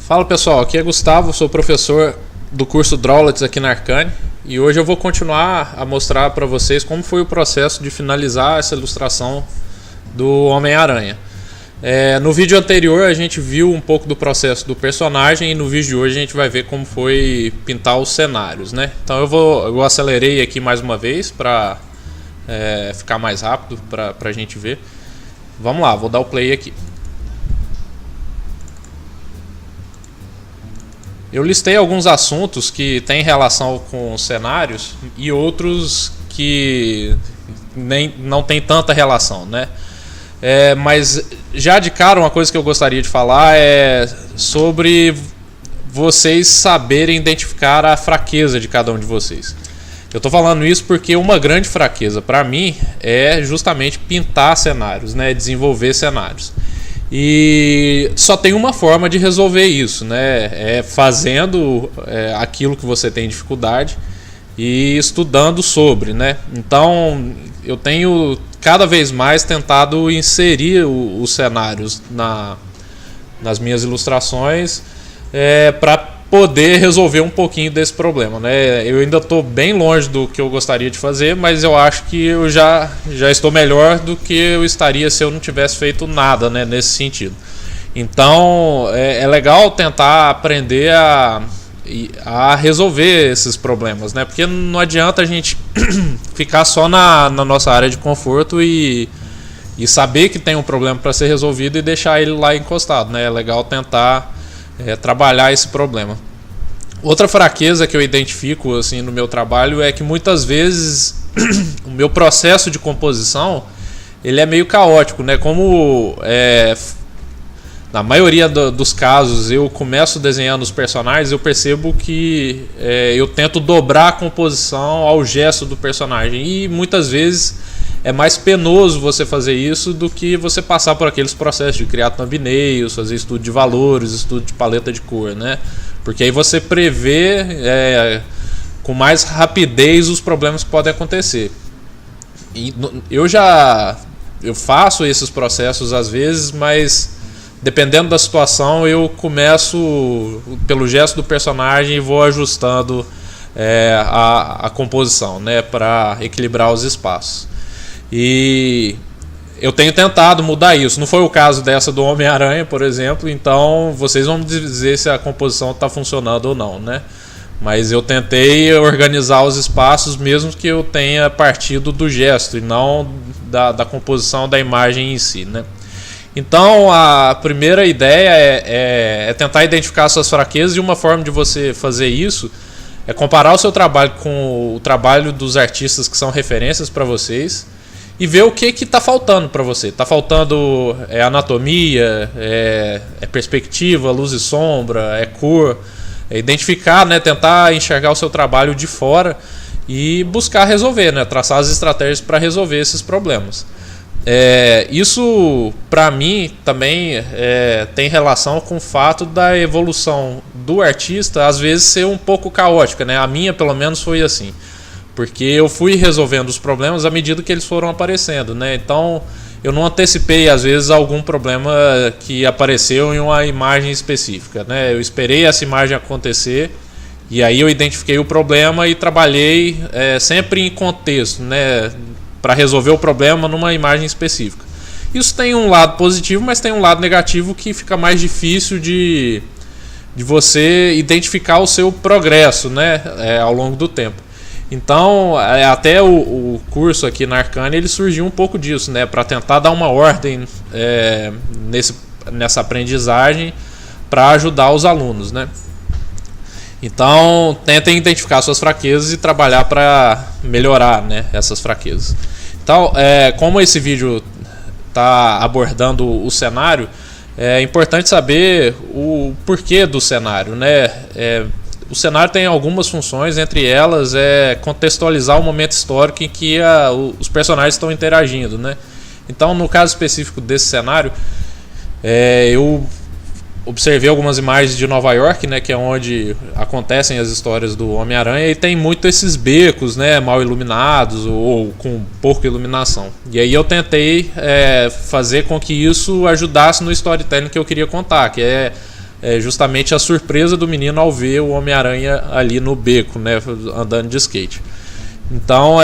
Fala pessoal, aqui é Gustavo, sou professor do curso Drawlets aqui na Arcane e hoje eu vou continuar a mostrar para vocês como foi o processo de finalizar essa ilustração do Homem-Aranha. No vídeo anterior a gente viu um pouco do processo do personagem e no vídeo de hoje a gente vai ver como foi pintar os cenários, né? Então eu acelerei aqui mais uma vez para ficar mais rápido para a gente ver. Vamos lá, vou dar o play aqui. Eu listei alguns assuntos que têm relação com cenários e outros que não tem tanta relação, né? Mas já de cara uma coisa que eu gostaria de falar é sobre vocês saberem identificar a fraqueza de cada um de vocês. Eu estou falando isso porque uma grande fraqueza para mim é justamente pintar cenários, né? Desenvolver cenários. E só tem uma forma de resolver isso, né? É fazendo aquilo que você tem dificuldade e estudando sobre, né? Então eu tenho cada vez mais tentado inserir os cenários nas minhas ilustrações para poder resolver um pouquinho desse problema, né? Eu ainda estou bem longe do que eu gostaria de fazer, mas eu acho que eu já estou melhor do que eu estaria se eu não tivesse feito nada, né, nesse sentido. Então é legal tentar aprender a resolver esses problemas, né? Porque não adianta a gente ficar só na nossa área de conforto e saber que tem um problema para ser resolvido e deixar ele lá encostado, né? É legal tentar trabalhar esse problema. Outra fraqueza que eu identifico assim no meu trabalho é que muitas vezes o meu processo de composição ele é meio caótico, né? Como na maioria dos casos eu começo desenhando os personagens, eu percebo que eu tento dobrar a composição ao gesto do personagem e muitas vezes é mais penoso você fazer isso do que você passar por aqueles processos de criar thumbnails, fazer estudo de valores, estudo de paleta de cor, né? Porque aí você prevê com mais rapidez os problemas que podem acontecer. E eu faço esses processos às vezes, mas dependendo da situação eu começo pelo gesto do personagem e vou ajustando a composição, né? Para equilibrar os espaços. E eu tenho tentado mudar isso. Não foi o caso dessa do Homem-Aranha, por exemplo. Então vocês vão me dizer se a composição está funcionando ou não, né? Mas eu tentei organizar os espaços mesmo que eu tenha partido do gesto e não da composição da imagem em si, né? Então a primeira ideia é tentar identificar suas fraquezas, e uma forma de você fazer isso é comparar o seu trabalho com o trabalho dos artistas que são referências para vocês e ver o que está faltando para você. Está faltando anatomia, perspectiva, luz e sombra, cor, identificar, né, tentar enxergar o seu trabalho de fora e buscar resolver, né, traçar as estratégias para resolver esses problemas. Isso para mim também tem relação com o fato da evolução do artista às vezes ser um pouco caótica, né? A minha pelo menos foi assim, porque eu fui resolvendo os problemas à medida que eles foram aparecendo, né? Então eu não antecipei às vezes algum problema que apareceu em uma imagem específica, né? Eu esperei essa imagem acontecer e aí eu identifiquei o problema e trabalhei sempre em contexto, né, para resolver o problema numa imagem específica. Isso tem um lado positivo, mas tem um lado negativo que fica mais difícil de você identificar o seu progresso, né, ao longo do tempo. Então, até o curso aqui na Arcane ele surgiu um pouco disso, né, para tentar dar uma ordem nessa aprendizagem para ajudar os alunos, né. Então, tentem identificar suas fraquezas e trabalhar para melhorar, né, essas fraquezas. Então, como esse vídeo está abordando o cenário, é importante saber o porquê do cenário, né? O cenário tem algumas funções, entre elas contextualizar o momento histórico em que os personagens estão interagindo, né? Então, no caso específico desse cenário, eu observei algumas imagens de Nova York, né, que é onde acontecem as histórias do Homem-Aranha, e tem muito esses becos, né, mal iluminados ou com pouca iluminação. E aí eu tentei fazer com que isso ajudasse no storytelling que eu queria contar, que justamente a surpresa do menino ao ver o Homem-Aranha ali no beco, né, andando de skate. Então,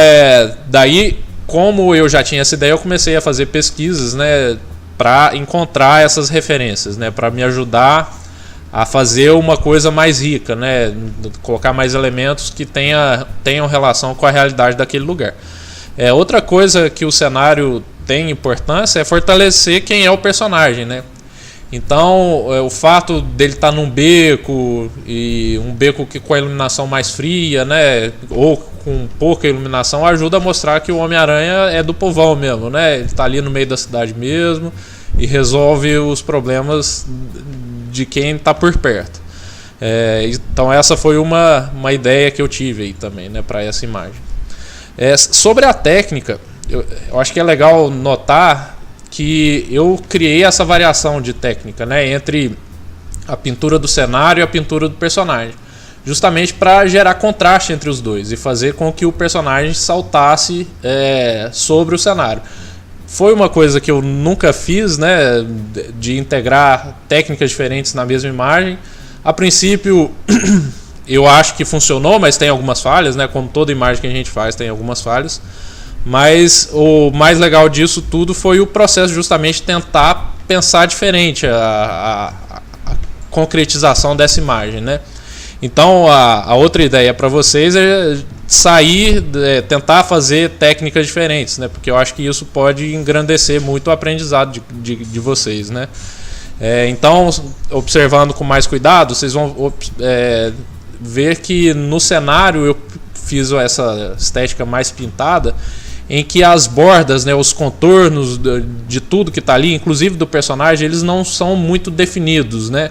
daí, como eu já tinha essa ideia, eu comecei a fazer pesquisas, né, para encontrar essas referências, né, para me ajudar a fazer uma coisa mais rica, né, colocar mais elementos que tenham relação com a realidade daquele lugar. Outra coisa que o cenário tem importância é fortalecer quem é o personagem, né? Então, o fato dele estar num beco, e um beco que com a iluminação mais fria, né, ou com pouca iluminação, ajuda a mostrar que o Homem-Aranha é do povão mesmo, né? Ele está ali no meio da cidade mesmo e resolve os problemas de quem está por perto. Então essa foi uma ideia que eu tive aí também, né, para essa imagem. Sobre a técnica, eu acho que é legal notar que eu criei essa variação de técnica, né, entre a pintura do cenário e a pintura do personagem, justamente para gerar contraste entre os dois e fazer com que o personagem saltasse sobre o cenário. Foi uma coisa que eu nunca fiz, né, de integrar técnicas diferentes na mesma imagem. A princípio, eu acho que funcionou, mas tem algumas falhas, né, como toda imagem que a gente faz tem algumas falhas. Mas o mais legal disso tudo foi o processo justamente de tentar pensar diferente a concretização dessa imagem, né? Então a outra ideia para vocês é sair, tentar fazer técnicas diferentes, né? Porque eu acho que isso pode engrandecer muito o aprendizado de vocês, né? Então, observando com mais cuidado, vocês vão ver que no cenário eu fiz essa estética mais pintada, em que as bordas, né, os contornos de tudo que está ali, inclusive do personagem, eles não são muito definidos, né?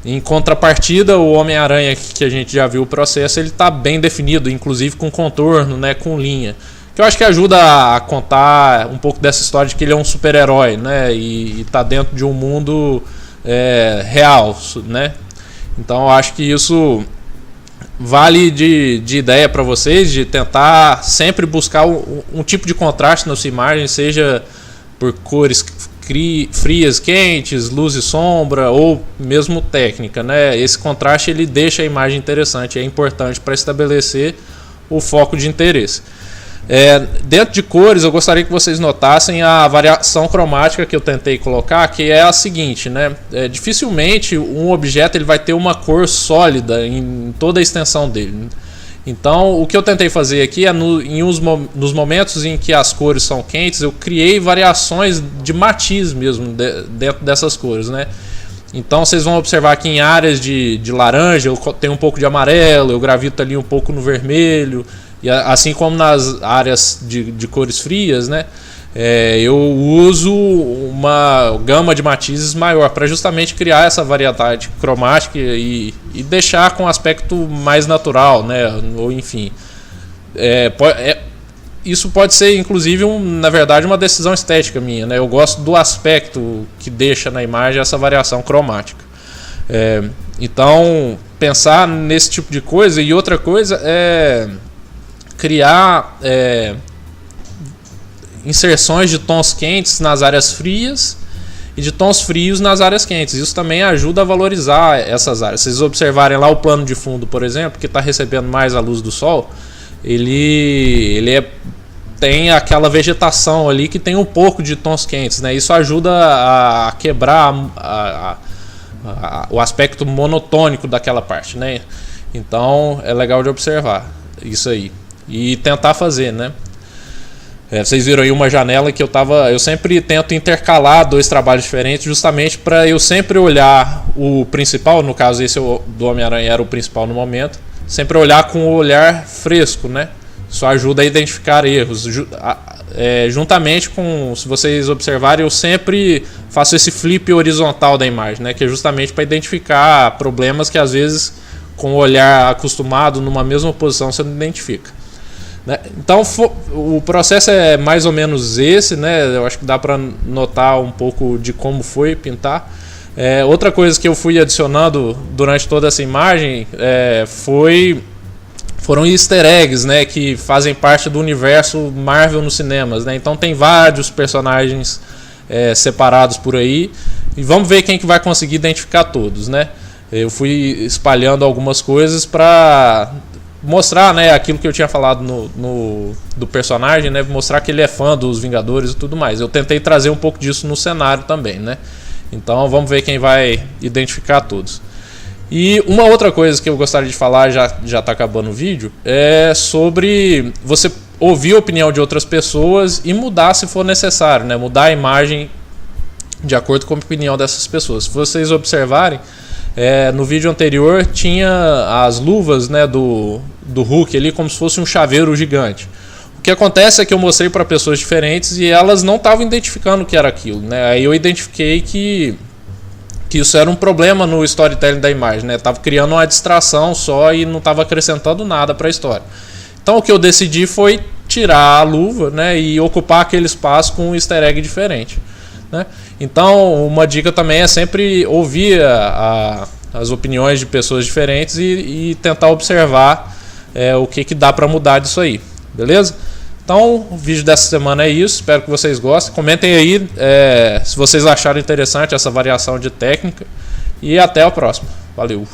Em contrapartida, o Homem-Aranha, que a gente já viu o processo, ele está bem definido, inclusive com contorno, né, com linha. Que eu acho que ajuda a contar um pouco dessa história de que ele é um super-herói, né, e está dentro de um mundo real, né? Então eu acho que isso vale de ideia para vocês, de tentar sempre buscar um tipo de contraste na sua imagem, seja por cores frias, quentes, luz e sombra, ou mesmo técnica, né? Esse contraste ele deixa a imagem interessante, é importante para estabelecer o foco de interesse. Dentro de cores, eu gostaria que vocês notassem a variação cromática que eu tentei colocar, que é a seguinte, né? Dificilmente um objeto ele vai ter uma cor sólida em toda a extensão dele. Então, o que eu tentei fazer aqui é nos momentos em que as cores são quentes, eu criei variações de matiz mesmo dentro dessas cores, né? Então, vocês vão observar que em áreas de laranja eu tenho um pouco de amarelo, eu gravito ali um pouco no vermelho, e assim como nas áreas de cores frias, né? Eu uso uma gama de matizes maior para justamente criar essa variedade cromática e deixar com um aspecto mais natural, né? Ou enfim, isso pode ser inclusive na verdade uma decisão estética minha, né? Eu gosto do aspecto que deixa na imagem essa variação cromática. Então pensar nesse tipo de coisa. E outra coisa é criar inserções de tons quentes nas áreas frias e de tons frios nas áreas quentes. Isso também ajuda a valorizar essas áreas. Se vocês observarem lá o plano de fundo, por exemplo, que está recebendo mais a luz do sol, tem aquela vegetação ali que tem um pouco de tons quentes, né? Isso ajuda a quebrar o aspecto monotônico daquela parte, né? Então é legal de observar isso aí e tentar fazer, né? Vocês viram aí uma janela que eu sempre tento intercalar dois trabalhos diferentes, justamente para eu sempre olhar o principal, no caso esse do Homem-Aranha era o principal no momento, sempre olhar com o olhar fresco, né? Isso ajuda a identificar erros. Juntamente com, se vocês observarem, eu sempre faço esse flip horizontal da imagem, né? Que é justamente para identificar problemas que às vezes com o olhar acostumado numa mesma posição você não identifica. Então o processo é mais ou menos esse, né? Eu acho que dá para notar um pouco de como foi pintar. Outra coisa que eu fui adicionando durante toda essa imagem foram easter eggs, né? Que fazem parte do universo Marvel nos cinemas, né? Então tem vários personagens separados por aí e vamos ver quem que vai conseguir identificar todos, né? eu fui espalhando algumas coisas para mostrar, né, aquilo que eu tinha falado do personagem, né, mostrar que ele é fã dos Vingadores e tudo mais. Eu tentei trazer um pouco disso no cenário também, né? Então vamos ver quem vai identificar todos. E uma outra coisa que eu gostaria de falar, já está acabando o vídeo, é sobre você ouvir a opinião de outras pessoas e mudar se for necessário, né? Mudar a imagem de acordo com a opinião dessas pessoas. Se vocês observarem, no vídeo anterior tinha as luvas, né, do Hulk ali como se fosse um chaveiro gigante. O que acontece é que eu mostrei para pessoas diferentes e elas não estavam identificando o que era aquilo, né? Aí eu identifiquei que isso era um problema no storytelling da imagem, né? Tava criando uma distração só e não estava acrescentando nada para a história. Então o que eu decidi foi tirar a luva, né, e ocupar aquele espaço com um easter egg diferente, né? Então uma dica também é sempre ouvir as opiniões de pessoas diferentes e tentar observar o que dá para mudar disso aí, beleza? Então o vídeo dessa semana é isso, espero que vocês gostem. Comentem aí se vocês acharam interessante essa variação de técnica e até a próxima. Valeu!